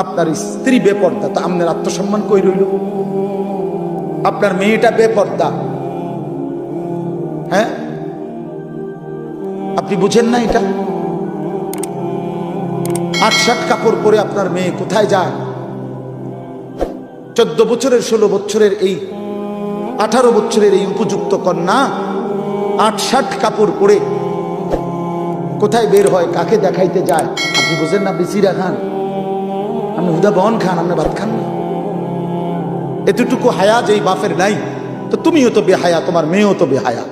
আপনার স্ত্রী বেপর্দা, তো আপনার আত্মসম্মান কই রইল? আপনার মেয়েটা বেপর্দা, হ্যাঁ? আপনি বুঝেন না এটা? ৮-৭ কাপড় পরে আপনার মেয়ে কোথায় যায়? 14 বছরের 16 বছরের এই 18 বছরের এই উপযুক্ত কন্যা ৮-৭ কাপড় পরে কোথায় বের হয়, কাকে দেখাইতে যায়? আপনি বুঝেন না? বিসিরা খান, আপনি হুদা বন খান, আপনি ভাত খান না। এতটুকু হায়া যেই বাপের নাই, তো তুমিও তো বেহায়া, তোমার মেয়েও তো বেহায়া।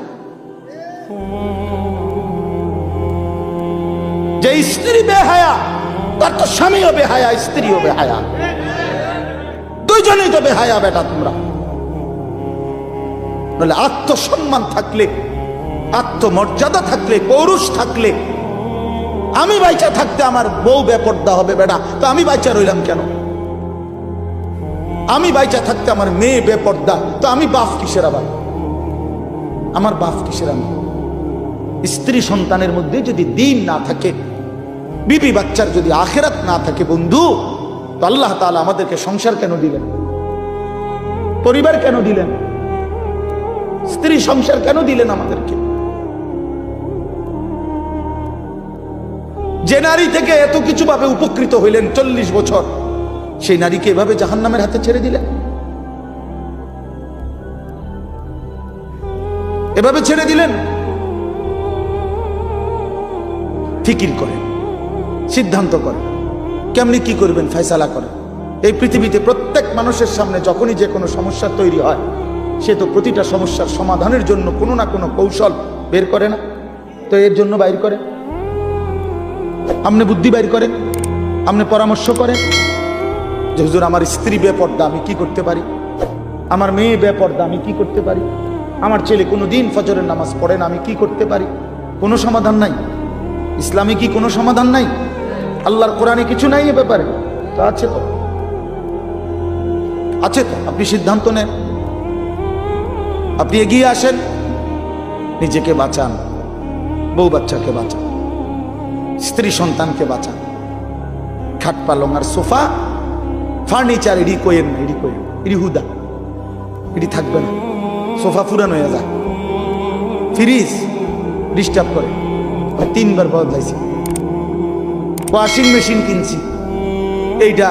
যে স্ত্রী বেহায়া তার তো স্বামীও বেহায়া, স্ত্রীও বেহায়া, দুইজনেই তো বেহায়া বেটা তোমরা। বলে আত্মসম্মান থাকলে, আত্মমর্যাদা থাকলে, পৌরুষ থাকলে, আমি বাইচা থাকতে আমার বউ বেপর্দা হবে বেটা, তো আমি বাইচা রইলাম কেন? আমি বাইচা থাকতে আমার মেয়ে বেপর্দা, তো আমি বাপ কিসের? আবার আমার বাপ কিসের? আমি স্ত্রী সন্তানের মধ্যে যদি দ্বীন না থাকে, বিবি বাচ্চার যদি আখিরাত না থাকে বন্ধু, তো আল্লাহ তাআলা আমাদেরকে সংসার কেন দিলেন? পরিবার কেন দিলেন? স্ত্রী সংসার কেন দিলেন আমাদেরকে? যে নারী থেকে এত কিছু ভাবে উপকৃত হইলেন 40 বছর, সেই নারীকে এভাবে জাহান্নামের হাতে ছেড়ে দিলেন, এভাবে ছেড়ে দিলেন। ফিকির করেন, সিদ্ধান্ত করেন, কেমনি কি করবেন, ফয়সালা করেন। এই পৃথিবীতে প্রত্যেক মানুষের সামনে যখনই যে কোনো সমস্যা তৈরি হয়, সে তো প্রতিটা সমস্যার সমাধানের জন্য কোনো না কোনো কৌশল বের করে না? তো এর জন্য বাইর করে, আপনি বুদ্ধি বাইর করেন, আপনি পরামর্শ করেন যে হুজুর আমার স্ত্রী বেপর্দা, আমি কি করতে পারি? আমার মেয়ে বেপর্দা, আমি কি করতে পারি? আমার ছেলে কোনোদিন ফজরের নামাজ পড়ে না, আমি কি করতে পারি? কোনো সমাধান নাই। ইসলামে কি কোনো সমাধান নাই? আল্লাহর কোরআনে কিছু নাই এ ব্যাপারে? তো আছে, তো আছে, তো আপনি সিদ্ধান্ত নেন, আপনি এগিয়ে আসেন, নিজেকে বাঁচান, বউ বাচ্চাকে বাঁচান, স্ত্রী সন্তানকে বাঁচান। খাট পালং আর সোফা ফার্নিচার এডি কোয়েন না, এডি কোয়েন, এডি হুদা, এডি থাকবে না। সোফা পুরানো হয়ে যায়, ফ্রিজ ডিস্টার্ব করে, 3 বার বদলাইছি। ওয়াশিং মেশিন কিনছি, এইটা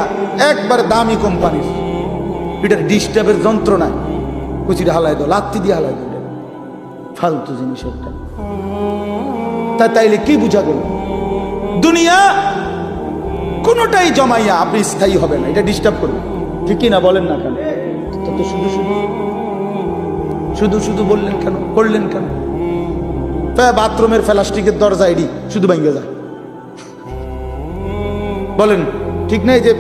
একবার দামি কোম্পানির, এটার ডিস্টার্বের যন্ত্রণায় কুচিটা হালাই দাও, লাত্তি দিয়ে হালাই দাও, ফালতু জিনিস একটা। তাইলে কি বুঝা গেল? দুনিয়া কোনোটাই জমাইয়া আপনি স্থায়ী হবে না, এটা ডিস্টার্ব করবে, ঠিকই না? বলেন না কেন? তো শুধু শুধু বললেন কেন, করলেন কেন? বাথরুমের প্লাস্টিকের দরজা এডি শুধু ভাঙ্গে যায়, বলেন ঠিক নাই? যে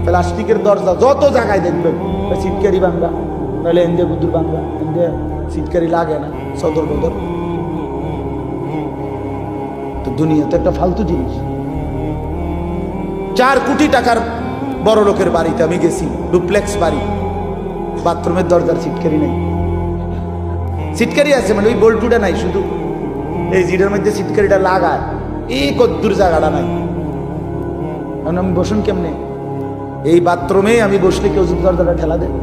প্লাস্টিকের দরজা যত জায়গায় দেখবেন, সিটকারি ভাঙ্গা, নাহলে এন্দে বুদুর ভাঙ্গা, এন্দে সিটকারি লাগে না, সদর বদর। তো দুনিয়া তো একটা ফালতু জিনিস। 4 কোটি টাকার বড় লোকের বাড়িতে আমি গেছি, ডুপ্লেক্স বাড়ি, বাথরুমের দরজার সিটকারি নেই। সিটকারি আছে মানে ওই বল্টুটা নাই, শুধু এই জিডের মধ্যে সিটকারিটা লাগায়, এই কদ্দুর জায়গাটা নাই। আমি বসুন কেমনে? এই বাথরুমে আমি বসলে কেউ যদি দরজাটা ঠেলা দেয়,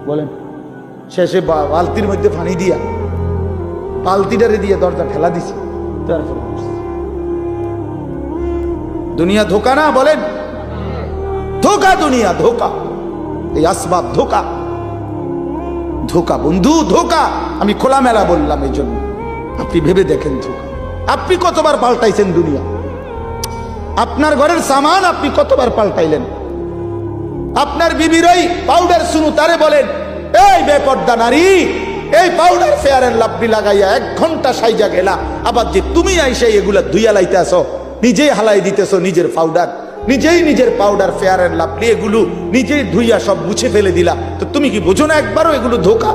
বলেন? শেষে বালতির মধ্যে পানি দিয়া, বালতিটারে দিয়ে দরজা ঠেলা দিছি, তারপরে দুনিয়া ধোকা না? বলেন ধোকা, দুনিয়া ধোকা, এই আসবাব ধোকা, ধোকা বন্ধু, ধোকা। আমি খোলামেলা বললাম এই জন্য, আপনি ভেবে দেখেন ধোকা। আপনি কতবার পাল্টাইছেন দুনিয়া? আপনার ঘরের সামান আপনি কতবার পাল্টাইলেন? আপনার বিবির ওই পাউডার শুনু তারে বলেন, এই বেপর্দা নারী, এই পাউডার ফেয়ার এন্ড লাভলি লাগাইয়া 1 ঘন্টা সাইজা গেলা, আবার যে তুমি আইসা এগুলা ধুইয়া লাইতে আসো, নিজেই হালাই দিতেছো নিজের পাউডার, নিজের পাউডার ফেয়ার এন্ড লাভলি এগুলো নিজেই ধুইয়া সব মুছে ফেলে দিলা, তো তুমি কি বোঝো না একবারও এগুলো ধোকা?